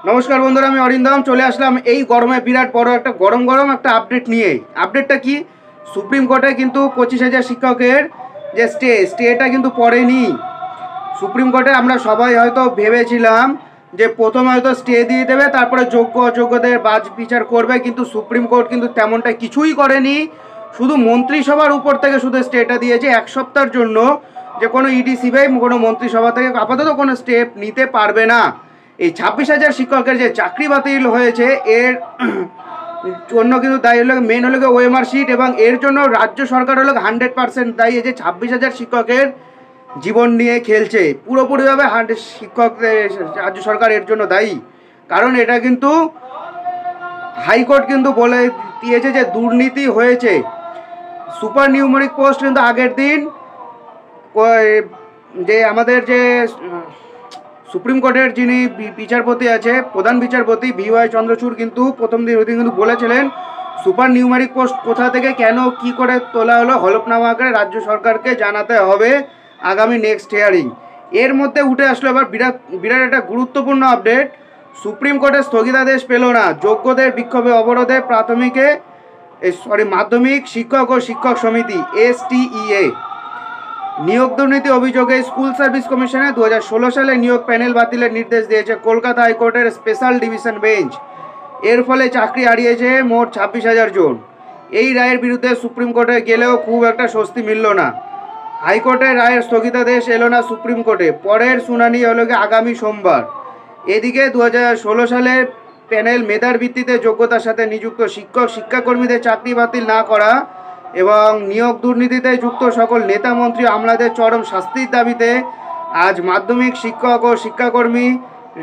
नमस्कार बंधुरा আমি অরিন্দম চলে আসলাম এই গরমে বিরাট বড় একটা গরম একটা আপডেট নিয়ে। আপডেটটা কি, সুপ্রিম কোর্টে কিন্তু 25,000 শিক্ষকের যে স্টেটা কিন্তু পড়েনি। সুপ্রিম কোর্টে আমরা সবাই হয়তো ভেবেছিলাম যে প্রথমে হয়তো স্টে দিয়ে দেবে, তারপরে যোগ্য অযোগ্যদের বাজ বিচার করবে, কিন্তু সুপ্রিম কোর্ট কিন্তু তেমনটা কিছুই করেনি। শুধু মন্ত্রিসভার উপর থেকে শুধু স্টেটা দিয়েছে এক সপ্তাহের জন্য, যে কোনো ইডিসি বা কোনো মন্ত্রিসভা থেকে আপাতত কোনো স্টেপ নিতে পারবে না। এই 26,000 শিক্ষকের যে চাকরি বাতিল হয়েছে এর জন্য কিন্তু দায়ী হলো মেন হলো ওএমআর শিট, এবং এর জন্য রাজ্য সরকার হলো 100% দায়ী। যে 26,000 শিক্ষকের জীবন নিয়ে খেলছে পুরোপুরিভাবে শিক্ষকদের রাজ্য সরকার এর জন্য দায়ী। কারণ এটা কিন্তু হাইকোর্ট কিন্তু বলে দিয়েছে যে দুর্নীতি হয়েছে। সুপার নিউমেরিক পোস্ট কিন্তু আগের দিন যে আমাদের যে সুপ্রিম কোর্টের যিনি বিচারপতি আছে, প্রধান বিচারপতি VY চন্দ্রচূড় কিন্তু প্রথম দিন ওই দিন কিন্তু বলেছিলেন সুপার নিউমেরিক পোস্ট কোথা থেকে কেন কি করে তোলা হলো হলফনামা আকারে রাজ্য সরকারকে জানাতে হবে আগামী নেক্সট হিয়ারিং। এর মধ্যে উঠে আসলো এবার বিরাট একটা গুরুত্বপূর্ণ আপডেট। সুপ্রিম কোর্টের স্থগিতাদেশ পেল না যোগ্যদের বিক্ষোভে অবরোধে মাধ্যমিক শিক্ষক ও শিক্ষক সমিতি STEA। নিয়োগ দুর্নীতি অভিযোগে স্কুল সার্ভিস কমিশনে 2016 সালে নিয়োগ প্যানেল বাতিলের নির্দেশ দিয়েছে কলকাতা হাইকোর্টের স্পেশাল ডিভিশন বেঞ্চ। এর ফলে চাকরি হারিয়েছে মোট 26,000 জন। এই রায়ের বিরুদ্ধে সুপ্রিম কোর্টে গেলেও খুব একটা স্বস্তি মিলল না। হাইকোর্টের রায়ের স্থগিতাদেশ এলো না সুপ্রিম কোর্টে, পরের শুনানি হলো আগামী সোমবার। এদিকে 2016 সালে প্যানেল মেধার ভিত্তিতে যোগ্যতার সাথে নিযুক্ত শিক্ষাকর্মীদের চাকরি বাতিল না করা এবং নিয়োগ দুর্নীতিতে যুক্ত সকল নেতা মন্ত্রী আমলাদের চরম শাস্তির দাবিতে আজ মাধ্যমিক শিক্ষক ও শিক্ষাকর্মী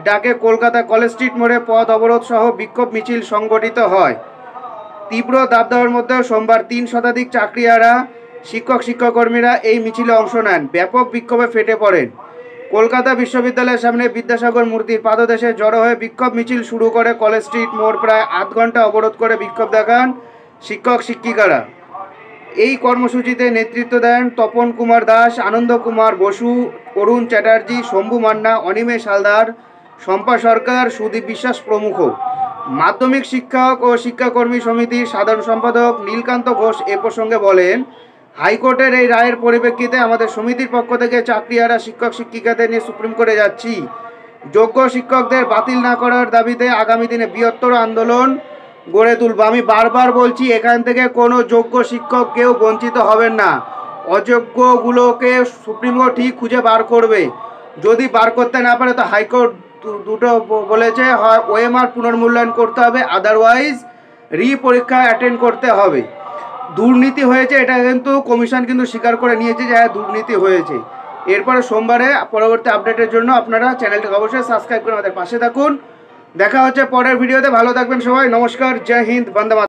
ডাকে কলকাতা কলেজ স্ট্রিট মোড়ে পথ অবরোধ সহ বিক্ষোভ মিছিল সংগঠিত হয়। তীব্র দাবদাহের মধ্যেও সোমবার 3 শতাধিক চাকরিহারা শিক্ষকর্মীরা এই মিছিলে অংশ নেন। ব্যাপক বিক্ষোভে ফেটে পড়েন। কলকাতা বিশ্ববিদ্যালয়ের সামনে বিদ্যাসাগর মূর্তির পাদদেশে জড়ো হয়ে বিক্ষোভ মিছিল শুরু করে কলেজ স্ট্রিট মোড়। প্রায় আধ ঘন্টা অবরোধ করে বিক্ষোভ দেখান শিক্ষিকারা। এই কর্মসূচিতে নেতৃত্ব দেন তপন কুমার দাস, আনন্দ কুমার বসু, অরুণ চ্যাটার্জি, শম্ভু মান্না, অনিমেষ হালদার, শম্পা সরকার, সুদীপ বিশ্বাস প্রমুখ। মাধ্যমিক শিক্ষক ও শিক্ষাকর্মী সমিতির সাধারণ সম্পাদক নীলকান্ত ঘোষ এ প্রসঙ্গে বলেন, হাইকোর্টের এই রায়ের পরিপ্রেক্ষিতে আমাদের সমিতির পক্ষ থেকে চাকরিহারা শিক্ষিকাদের নিয়ে সুপ্রিম কোর্টে যাচ্ছি। যোগ্য শিক্ষকদের বাতিল না করার দাবিতে আগামী দিনে বৃহত্তর আন্দোলন গড়ে তুলব। আমি বারবার বলছি, এখান থেকে কোনো যোগ্য শিক্ষক কেউ বঞ্চিত হবেন না। অযোগ্যগুলোকে সুপ্রিম কোর্ট ঠিক খুঁজে বার করবে। যদি বার করতে না পারে তো হাইকোর্ট দুটো বলেছে, হয় ওএমআর পুনর্মূল্যায়ন করতে হবে, আদারওয়াইজ পরীক্ষা অ্যাটেন্ড করতে হবে। দুর্নীতি হয়েছে এটা কিন্তু কমিশন কিন্তু স্বীকার করে নিয়েছে যে হ্যাঁ দুর্নীতি হয়েছে। এরপরে সোমবারে পরবর্তী আপডেটের জন্য আপনারা চ্যানেলটাকে অবশ্যই সাবস্ক্রাইব করে আমাদের পাশে থাকুন। দেখা হচ্ছে পরের ভিডিওতে। ভালো থাকবেন সবাই। নমস্কার, জয় হিন্দ, বন্দে মাতরম।